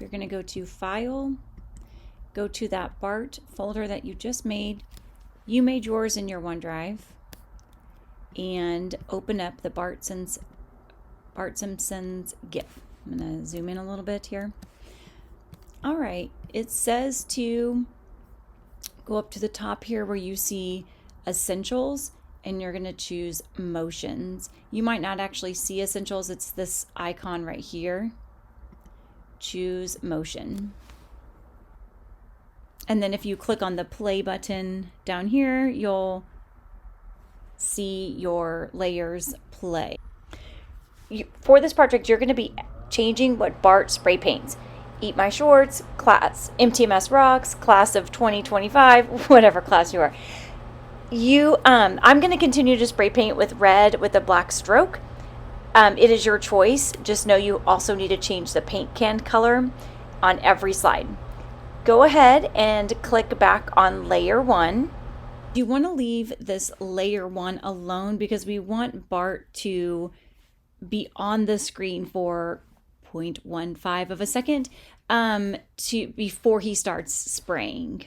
you're going to go to File, go to that Bart folder that you just made. You made yours in your OneDrive, and open up the Bart Simpson's GIF. I'm going to zoom in a little bit here. All right, it says to go up to the top here where you see Essentials, and you're going to choose Motions. You might not actually see Essentials, it's this icon right here. Choose Motion. And then if you click on the play button down here, you'll see your layers play. For this project, you're going to be changing what Bart spray paints. Eat My Shorts, class, MTMS Rocks, class of 2025, whatever class you are. I'm going to continue to spray paint with red with a black stroke. It is your choice. Just know you also need to change the paint can color on every slide. Go ahead and click back on layer 1. You want to leave this layer 1 alone because we want Bart to be on the screen for 0.15 of a second before he starts spraying.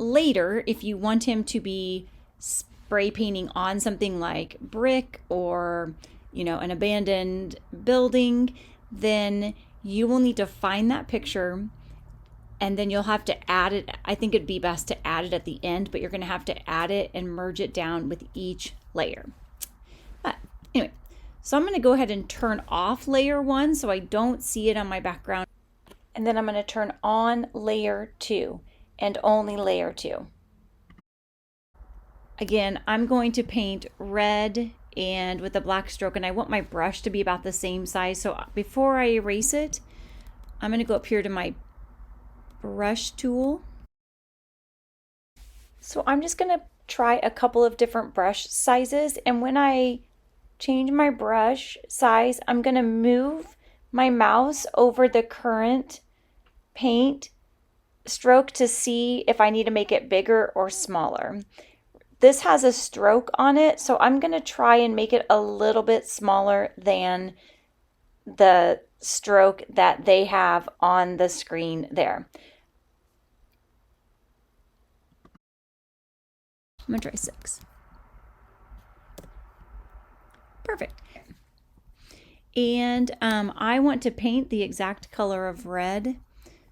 Later, if you want him to be spray painting on something like brick or, an abandoned building, then you will need to find that picture, and then you'll have to add it. I think it'd be best to add it at the end, but you're going to have to add it and merge it down with each layer. But anyway, so I'm going to go ahead and turn off layer 1 so I don't see it on my background. And then I'm going to turn on layer 2 and only layer 2. Again, I'm going to paint red and with a black stroke, and I want my brush to be about the same size. So before I erase it, I'm going to go up here to my brush tool. So I'm just going to try a couple of different brush sizes, and when I change my brush size, I'm going to move my mouse over the current paint stroke to see if I need to make it bigger or smaller. This has a stroke on it, so I'm going to try and make it a little bit smaller than the stroke that they have on the screen there. I'm going to try 6. Perfect. And I want to paint the exact color of red.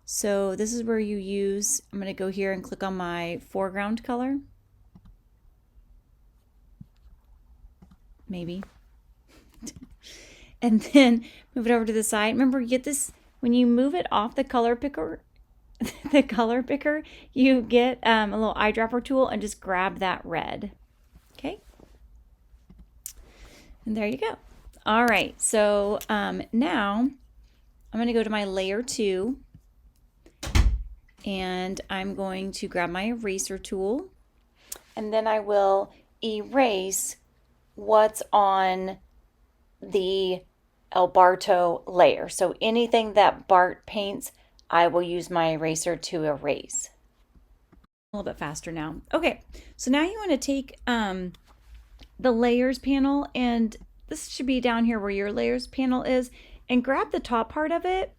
So this is where you use, I'm going to go here and click on my foreground color. Maybe. And then move it over to the side. Remember, you get this, when you move it off the color picker, you get a little eyedropper tool and just grab that red. Okay. And there you go. All right. So now I'm going to go to my layer 2. And I'm going to grab my eraser tool, and then I will erase what's on the Alberto layer. So anything that Bart paints, I will use my eraser to erase. A little bit faster now. Okay, so now you want to take the layers panel, and this should be down here where your layers panel is, and grab the top part of it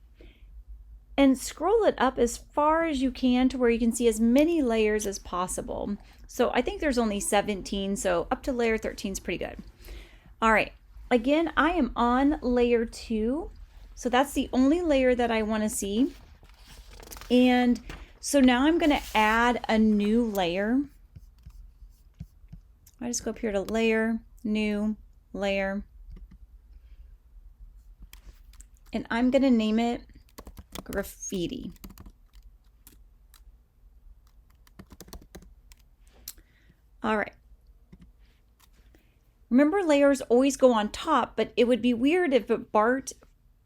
and scroll it up as far as you can to where you can see as many layers as possible. So I think there's only 17, so up to layer 13 is pretty good. All right, again, I am on layer 2, so that's the only layer that I want to see. And so now I'm going to add a new layer. I just go up here to Layer, New, Layer, and I'm going to name it Graffiti. All right. Remember, layers always go on top, but it would be weird if Bart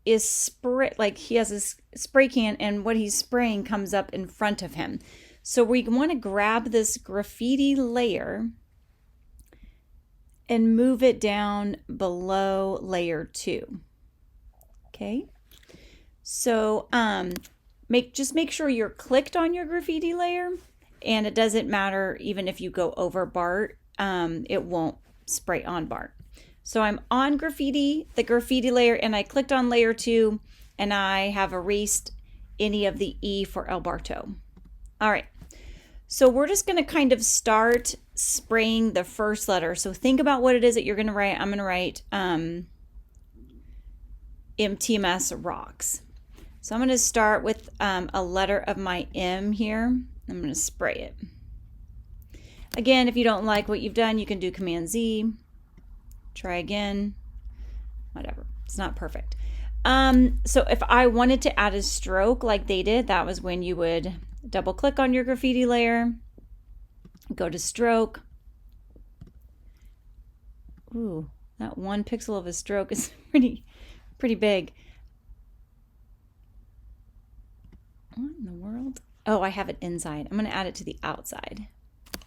is like he has his spray can and what he's spraying comes up in front of him. So we want to grab this graffiti layer and move it down below layer 2. Okay. So just make sure you're clicked on your graffiti layer, and it doesn't matter even if you go over Bart, it won't spray on Bart. So I'm on the graffiti layer, and I clicked on layer 2, and I have erased any of the E for El Barto. All right, so we're just going to kind of start spraying the first letter. So think about what it is that you're going to write. I'm going to write MTMS rocks. So I'm going to start with a letter of my M here. I'm going to spray it. Again, if you don't like what you've done, you can do Command Z. Try again. Whatever. It's not perfect. So if I wanted to add a stroke like they did, that was when you would double click on your graffiti layer, go to stroke. Ooh, that 1 pixel of a stroke is pretty big. What in the world? Oh, I have it inside. I'm going to add it to the outside.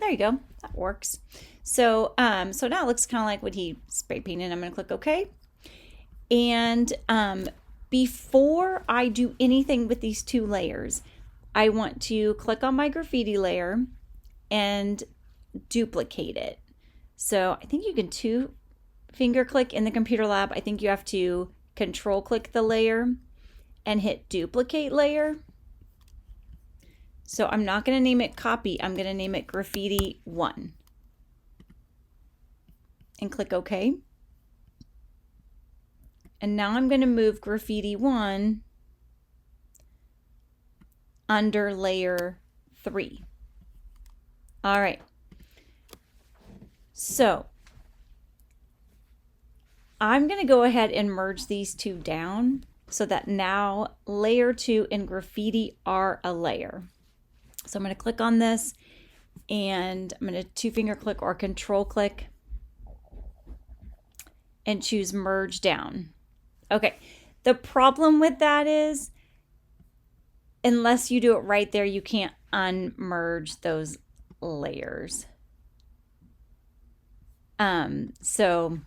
There you go. That works. So, so now it looks kind of like what he spray painted. I'm going to click OK. And before I do anything with these 2 layers, I want to click on my graffiti layer and duplicate it. So I think you can 2-finger click in the computer lab. I think you have to control click the layer and hit duplicate layer. So I'm not going to name it copy. I'm going to name it graffiti 1 and click OK. And now I'm going to move graffiti 1 under layer 3. All right. So I'm going to go ahead and merge these 2 down so that now layer 2 and graffiti are a layer. So I'm going to click on this and I'm going to 2-finger click or control click and choose merge down. Okay, the problem with that is unless you do it right there, you can't unmerge those layers. So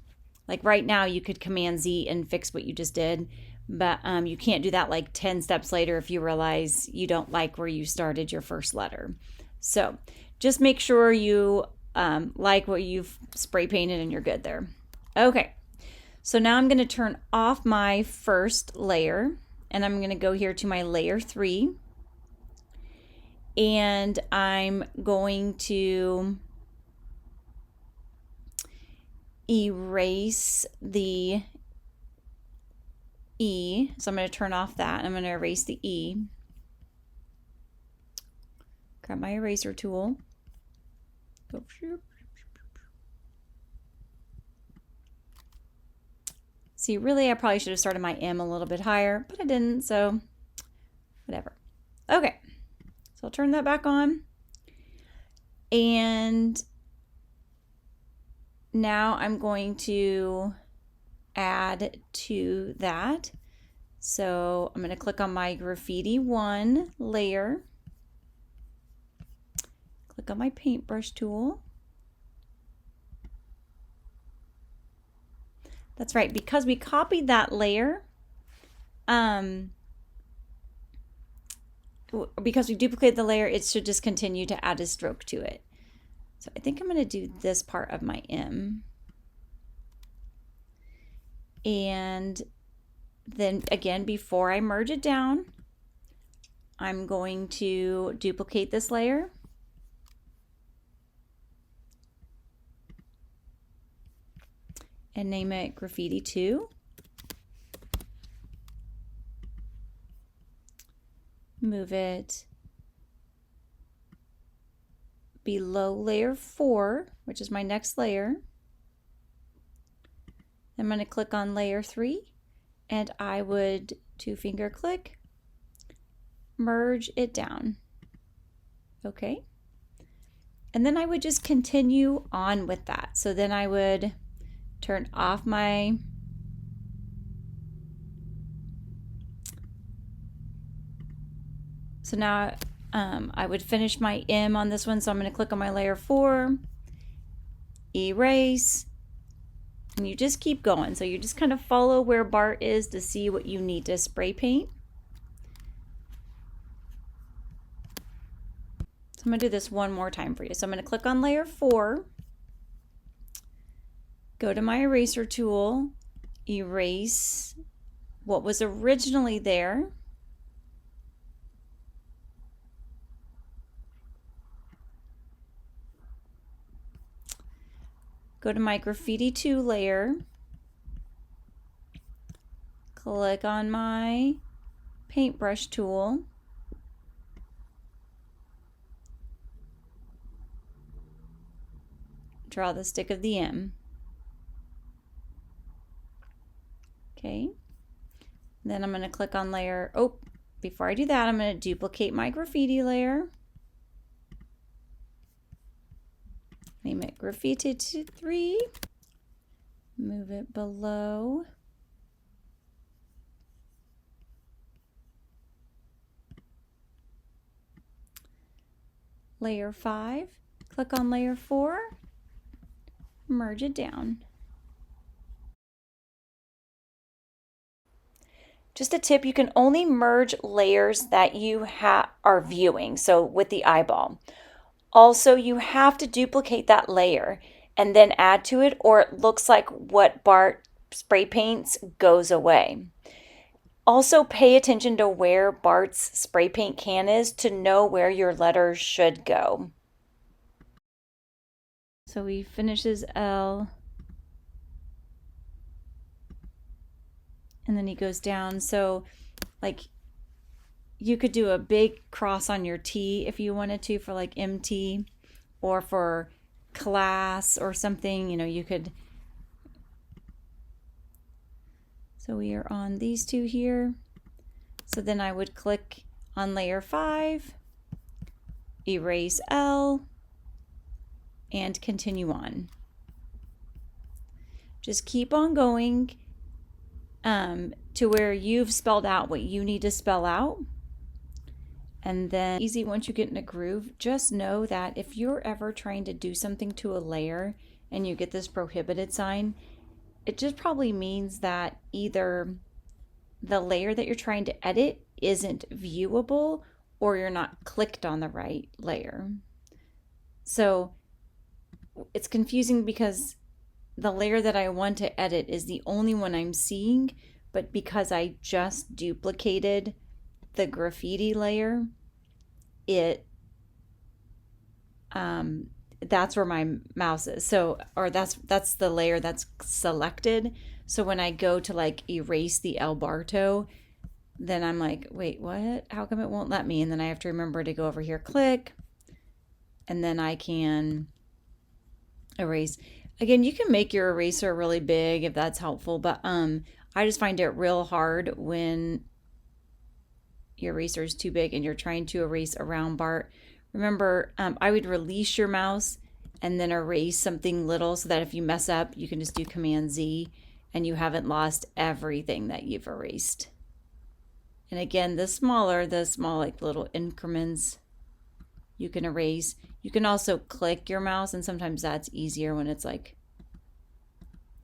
like right now you could Command Z and fix what you just did, but you can't do that like 10 steps later if you realize you don't like where you started your first letter. So just make sure you like what you've spray painted and you're good there. Okay, so now I'm going to turn off my first layer and I'm going to go here to my layer 3 and I'm going to erase the E. So I'm going to turn off that. I'm going to erase the E. Grab my eraser tool. Go. See, really, I probably should have started my M a little bit higher, but I didn't, so whatever. Okay, so I'll turn that back on. And now I'm going to add to that. So I'm going to click on my graffiti 1 layer, click on my paintbrush tool. That's right, because we copied that layer, because we duplicated the layer, it should just continue to add a stroke to it. So I think I'm going to do this part of my M. And then again, before I merge it down, I'm going to duplicate this layer. And name it graffiti 2. Move it below layer 4, which is my next layer. I'm going to click on layer 3 and I would 2-finger click, merge it down. Okay. And then I would just continue on with that. So then I would turn off my now I would finish my M on this one. So I'm going to click on my layer 4, erase, and you just keep going. So you just kind of follow where Bart is to see what you need to spray paint. So I'm going to do this one more time for you. So I'm going to click on layer 4, go to my eraser tool, erase what was originally there. Go to my Graffiti 2 layer, click on my paintbrush tool, draw the stick of the M. Okay, then I'm going to click on layer. Oh, before I do that, I'm going to duplicate my graffiti layer. Name it Graffiti 3. Move it below. Layer 5. Click on layer 4. Merge it down. Just a tip, you can only merge layers that you are viewing, so with the eyeball. Also, you have to duplicate that layer and then add to it, or it looks like what Bart spray paints goes away. Also, pay attention to where Bart's spray paint can is to know where your letters should go. So he finishes L. And then he goes down. So like you could do a big cross on your T if you wanted to for like MT, or for class or something, you know, you could. So we are on these two here. So then I would click on layer 5, erase L, and continue on. Just keep on going to where you've spelled out what you need to spell out. And then easy, once you get in a groove, just know that if you're ever trying to do something to a layer and you get this prohibited sign, it just probably means that either the layer that you're trying to edit isn't viewable, or you're not clicked on the right layer. So it's confusing because the layer that I want to edit is the only one I'm seeing, but because I just duplicated the graffiti layer, that's where my mouse is. So, or that's the layer that's selected. So when I go to like erase the Alberto, then I'm like, wait, what? How come it won't let me? And then I have to remember to go over here, click, and then I can erase. Again, you can make your eraser really big if that's helpful, but I just find it real hard when your eraser is too big and you're trying to erase around Bart. Remember, I would release your mouse and then erase something little so that if you mess up, you can just do Command Z and you haven't lost everything that you've erased. And again, the small like little increments you can erase. You can also click your mouse, and sometimes that's easier when it's like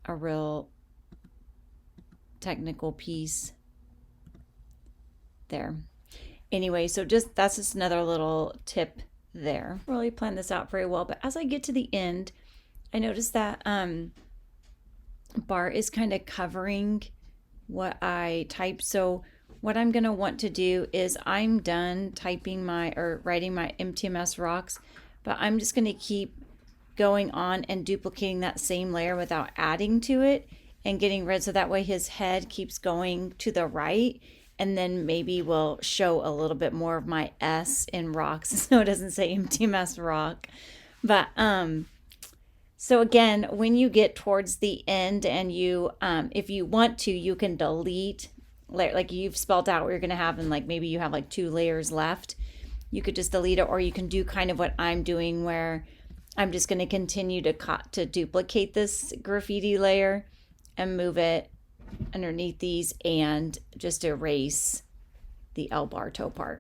a real technical piece. There. Anyway, so that's just another little tip there. Really planned this out very well, but as I get to the end, I noticed that Bart is kind of covering what I typed. So what I'm going to want to do is I'm done typing writing my MTMS rocks, but I'm just going to keep going on and duplicating that same layer without adding to it and getting rid, so that way his head keeps going to the right, and then maybe we'll show a little bit more of my S in rocks so it doesn't say MTMS rock. But so again, when you get towards the end and you if you want to, you can delete, like you've spelled out what you're going to have, and like maybe you have like 2 layers left, you could just delete it, or you can do kind of what I'm doing where I'm just going to continue to duplicate this graffiti layer and move it underneath these and just erase the Alberto part.